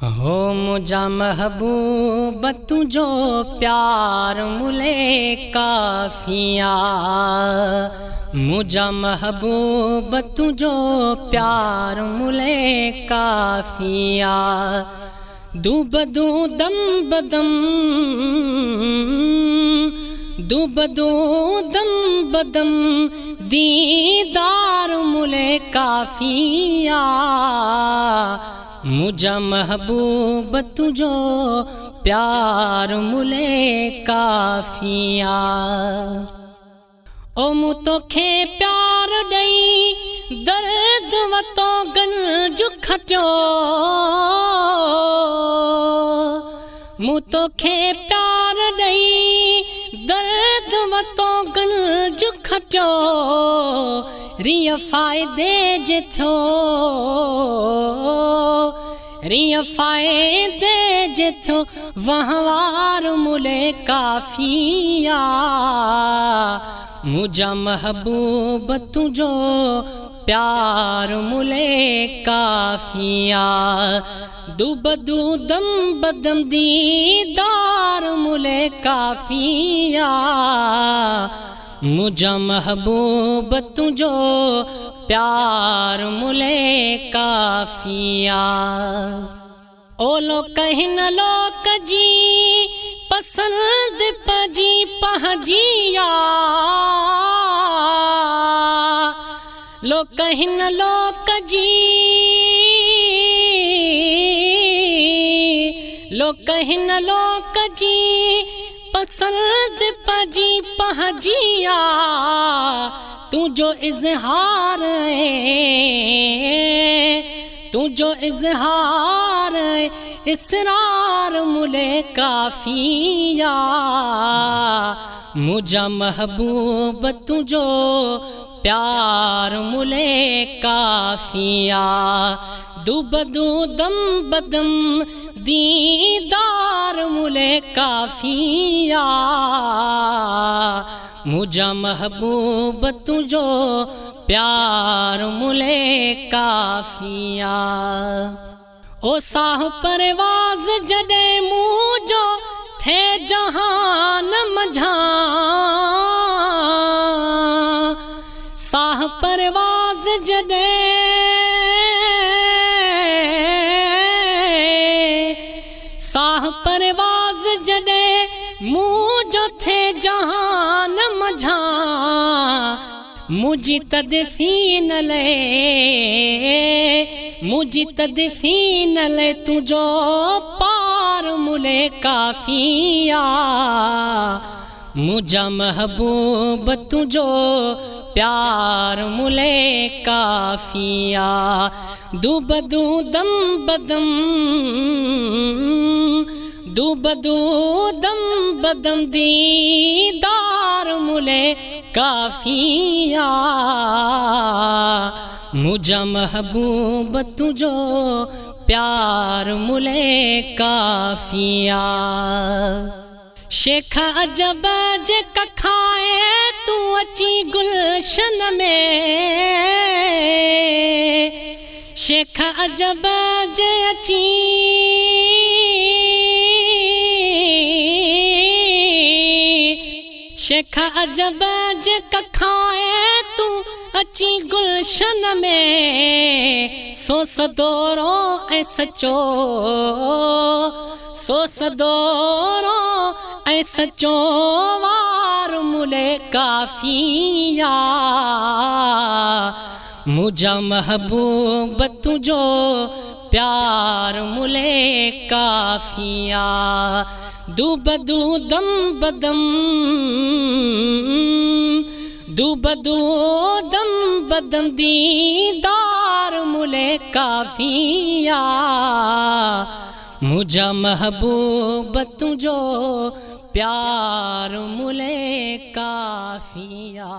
हो मुझा महबूब तुझो प्यार मुले काफिया। मुझा महबूब तुझो प्यार मुले काफिया। दूबदू दम बदम दूबदू दम बदम दीदार मुले काफिया। मुझा महबूब तुझो प्यार मुले काफिया। ओ मु तोखे प्यार दई दर्द वतो गंज खटियो। मु तोखे प्यार दई दर्द वतो गंज खटियो। रिय फायदे जे थियो रिय फायदे जे थियो वहवार मुले काफिया। मुझा महबूब तुझो प्यार मुले काफिया। दूबदू दम बदम दीदार मुले काफिया। मुझा महबूब तुझो प्यार मुले काफिया। ओलो कहन लोक जी पसंद पजी पहजिया। लो कहन लोक जी लो कहन लोक जी पसंद पजी पहजिया। तुझो इजहार तुझो इजहार इसरार मुले काफिया। मुझा महबूब तुझो प्यार मुले काफिया। दूबदू दम बदम दीदार मुले काफिया। मुझा महबूब तुझो प्यार मुले काफिया। ओ साह परवाज जडे मुझो थे जहान मझा। साह परवाज जडे साह परवाज जडे मुझो थे जहान मझा। मुझी तदफीन ले मुझी तदफीन ले तुझो पार मुले काफिया। मुझा महबूब तुझो प्यार मुले काफिया। दूबदू दम बदम दूबदू दम बदम दीदार मुले काफिया। मुझा महबूब तुझो प्यार मुले काफिया। शेख अजब जे कखाए तू अची गुलशन में। शेख अजब जे अची शेख अजब जे कखाए तू अची गुलशन में। सो सदोरो ऐं सचो सो सदोरो ऐं सचो वार मुले काफिया। मुझा महबूब तुझो प्यार मुले काफिया। दूबदू दम बदम दूबदू दम बदम दीदार मुले काफिया। मुझा महबूब तुझो प्यार मुले काफिया।